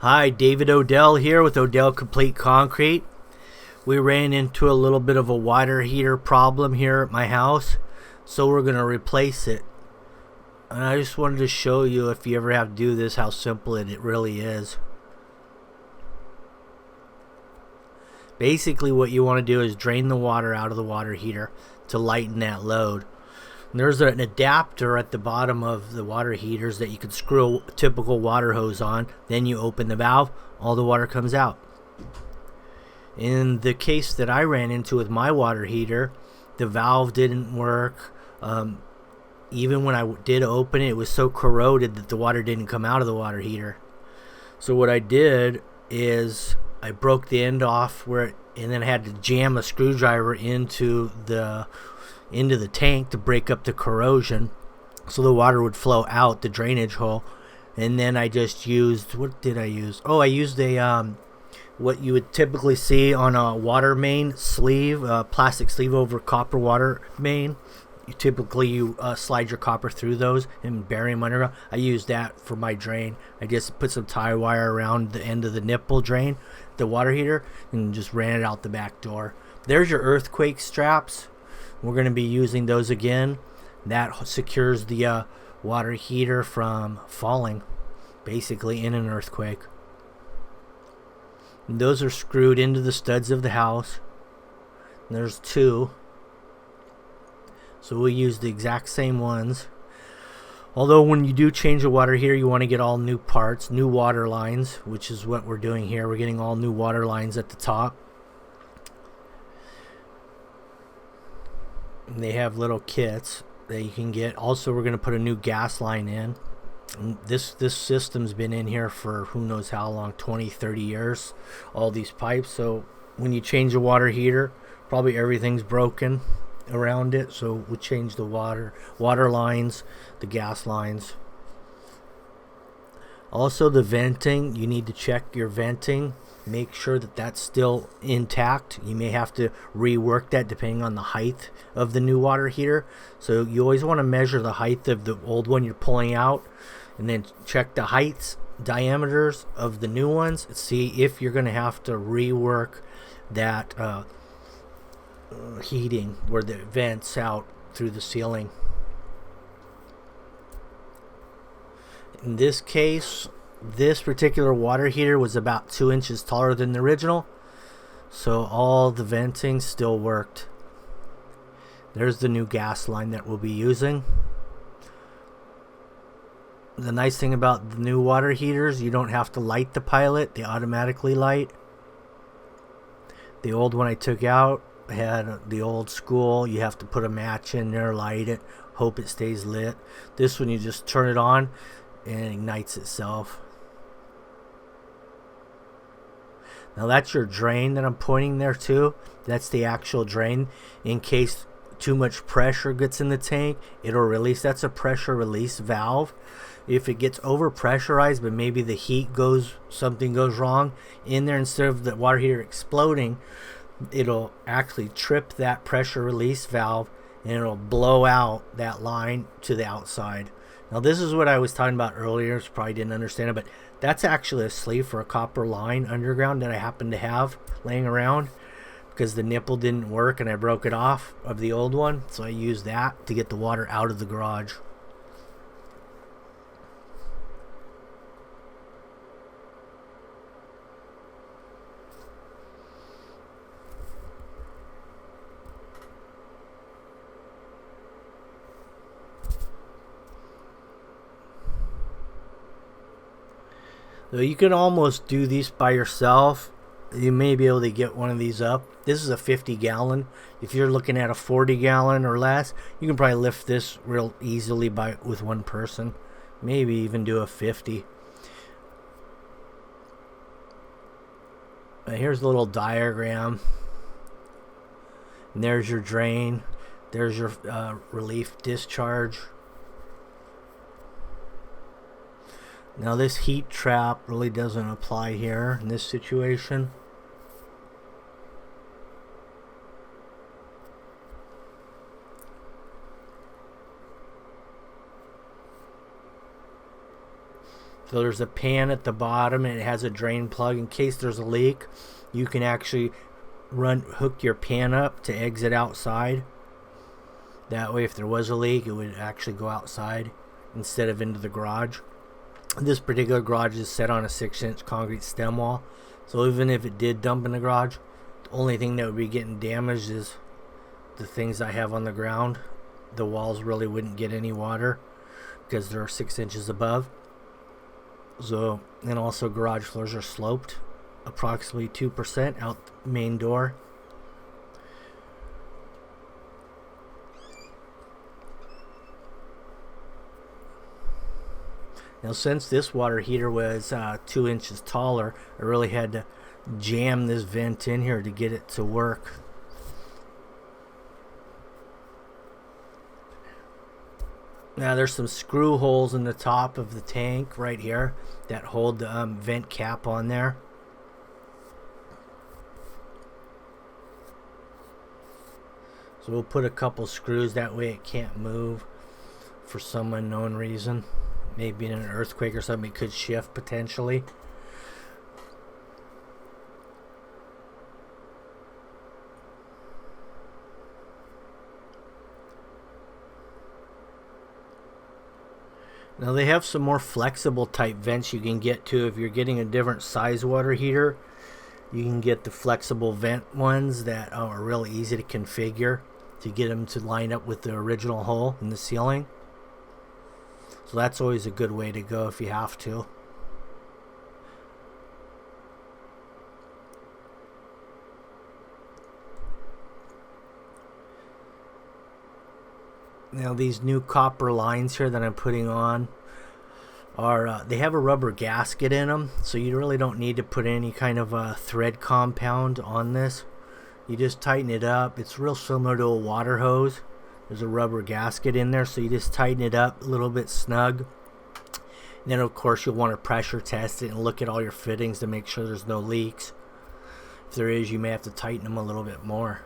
Hi, David Odell here with Odell Complete Concrete. We ran into a little bit of a water heater problem here at my house, so we're going to replace it. And I just wanted to show you, if you ever have to do this, how simple it really is. Basically what you want to do is drain the water out of the water heater to lighten that load. And there's an adapter at the bottom of the water heaters that you can screw a typical water hose on. Then you open the valve, all the water comes out. In the case that I ran into with my water heater, the valve didn't work. Even when I did open it, it was so corroded that the water didn't come out of the water heater. So what I did is I broke the end off and then I had to jam a screwdriver into the tank to break up the corrosion so the water would flow out the drainage hole. And then I just used, what did I use? Oh, I used a what you would typically see on a water main sleeve, plastic sleeve over copper water main. You slide your copper through those and bury them underground. I used that for my drain. I just put some tie wire around the end of the nipple drain, the water heater, and just ran it out the back door. There's your earthquake straps. We're going to be using those again. That secures the water heater from falling, basically, in an earthquake. And those are screwed into the studs of the house. And there's two. So we'll use the exact same ones. Although when you do change a water heater, you want to get all new parts, new water lines, which is what we're doing here. We're getting all new water lines at the top. And they have little kits that you can get. Also, we're going to put a new gas line in. And this system's been in here for who knows how long, 20, 30 years, all these pipes. So when you change a water heater, probably everything's broken around it. So we'll change the water lines, the gas lines. Also, the venting, you need to check your venting. Make sure that that's still intact. You may have to rework that depending on the height of the new water heater. So you always want to measure the height of the old one you're pulling out, and then check the heights, diameters of the new ones. See if you're going to have to rework that heating where the vents out through the ceiling. In this case, this particular water heater was about 2 inches taller than the original, so all the venting still worked. There's the new gas line that we'll be using. The nice thing about the new water heaters, you don't have to light the pilot, they automatically light. The old one I took out had the old school, you have to put a match in there, light it, hope it stays lit. This one you just turn it on and it ignites itself. Now that's your drain that I'm pointing there to. That's the actual drain. In case too much pressure gets in the tank, it'll release. That's a pressure release valve. If it gets over pressurized, but maybe the something goes wrong in there, instead of the water heater exploding, it'll actually trip that pressure release valve and it'll blow out that line to the outside. Now this is what I was talking about earlier, so probably didn't understand it, but that's actually a sleeve for a copper line underground that I happen to have laying around because the nipple didn't work and I broke it off of the old one, so I used that to get the water out of the garage. So you can almost do these by yourself. You may be able to get one of these up. This is a 50 gallon. If you're looking at a 40 gallon or less, you can probably lift this real easily with one person. Maybe even do a 50. Here's a little diagram. And there's your drain. There's your relief discharge. Now this heat trap really doesn't apply here in this situation. So there's a pan at the bottom and it has a drain plug in case there's a leak. You can actually hook your pan up to exit outside. That way if there was a leak, it would actually go outside instead of into the garage. This particular garage is set on a 6-inch concrete stem wall, so even if it did dump in the garage, the only thing that would be getting damaged is the things I have on the ground. The walls really wouldn't get any water because they're 6 inches above. So, and also garage floors are sloped approximately 2% out the main door. Now, since this water heater was 2 inches taller, I really had to jam this vent in here to get it to work. Now, there's some screw holes in the top of the tank right here that hold the vent cap on there. So we'll put a couple screws, that way it can't move for some unknown reason. Maybe in an earthquake or something, it could shift potentially. Now they have some more flexible type vents you can get to if you're getting a different size water heater. You can get the flexible vent ones that are really easy to configure to get them to line up with the original hole in the ceiling. So that's always a good way to go if you have to. Now these new copper lines here that I'm putting on are they have a rubber gasket in them, so you really don't need to put any kind of a thread compound on this. You just tighten it up. It's real similar to a water hose. There's a rubber gasket in there, so you just tighten it up a little bit snug. And then of course you'll want to pressure test it and look at all your fittings to make sure there's no leaks. If there is, you may have to tighten them a little bit more.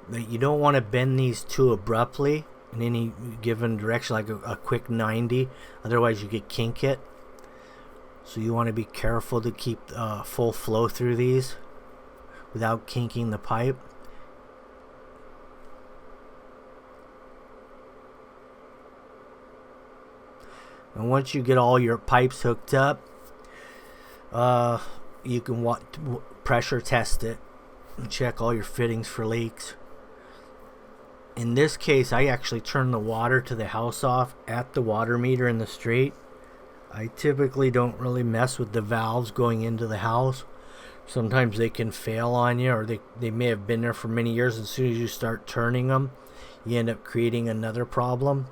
But you don't want to bend these too abruptly in any given direction, like a quick 90. Otherwise you could kink it. So you want to be careful to keep full flow through these without kinking the pipe. And once you get all your pipes hooked up, you can pressure test it and check all your fittings for leaks. In this case, I actually turn the water to the house off at the water meter in the street. I typically don't really mess with the valves going into the house. Sometimes they can fail on you, or they may have been there for many years. As soon as you start turning them, you end up creating another problem.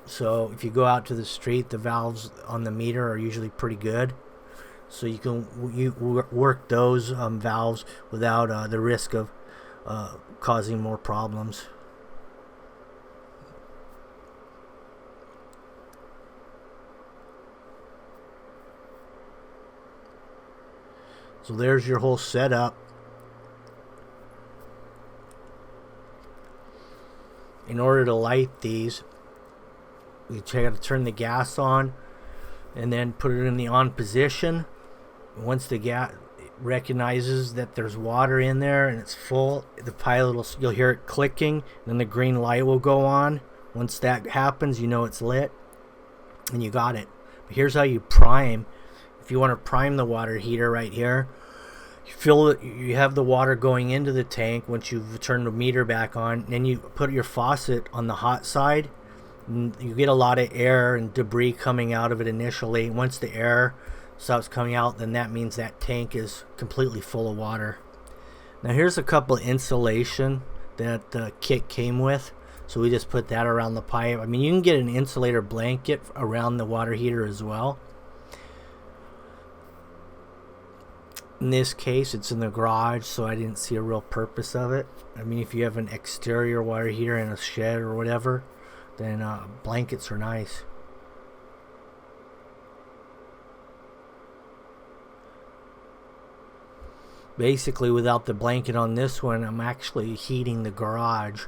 So if you go out to the street, the valves on the meter are usually pretty good. So you can work those valves without the risk of causing more problems. So there's your whole setup. In order to light these, you got to turn the gas on and then put it in the on position. Once the gas recognizes that there's water in there and it's full, the pilot you'll hear it clicking, and then the green light will go on. Once that happens, you know it's lit and you got it. But here's how you prime. If you want to prime the water heater right here, you fill it, you have the water going into the tank once you've turned the meter back on, then you put your faucet on the hot side. You get a lot of air and debris coming out of it initially. Once the air stops coming out, then that means that tank is completely full of water. Now here's a couple of insulation that the kit came with, so we just put that around the pipe. I mean, you can get an insulator blanket around the water heater as well. In this case, it's in the garage, so I didn't see a real purpose of it. I mean, if you have an exterior water heater in a shed or whatever, then blankets are nice. Basically, without the blanket on this one, I'm actually heating the garage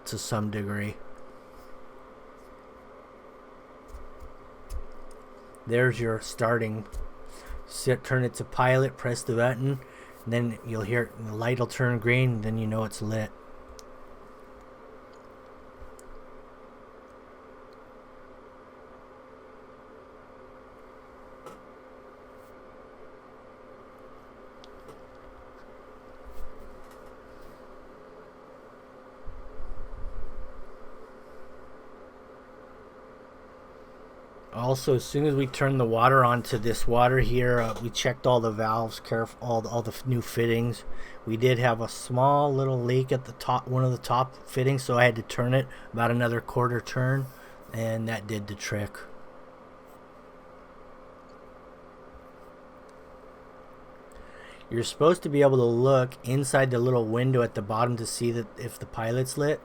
to some degree. There's your starting. Turn it to pilot, press the button, and then you'll hear the light will turn green, and then you know it's lit. Also, as soon as we turned the water onto this water heater, we checked all the valves, all the new fittings. We did have a small little leak at the top, one of the top fittings, so I had to turn it about another quarter turn, and that did the trick. You're supposed to be able to look inside the little window at the bottom to see that if the pilot's lit.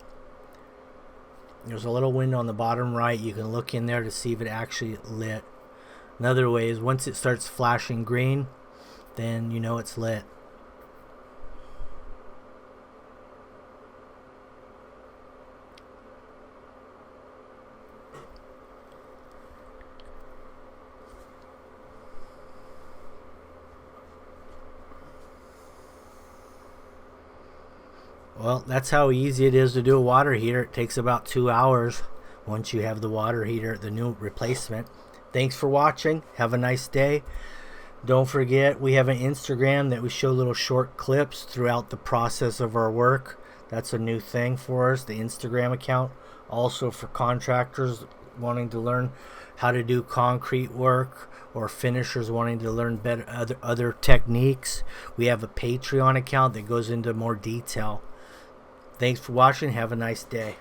There's a little window on the bottom right. You can look in there to see if it actually lit. Another way is once it starts flashing green, then you know it's lit. Well, that's how easy it is to do a water heater. It takes about 2 hours once you have the water heater, the new replacement. Thanks for watching. Have a nice day. Don't forget, we have an Instagram that we show little short clips throughout the process of our work. That's a new thing for us, the Instagram account. Also for contractors wanting to learn how to do concrete work, or finishers wanting to learn better other techniques, we have a Patreon account that goes into more detail. Thanks for watching. Have a nice day.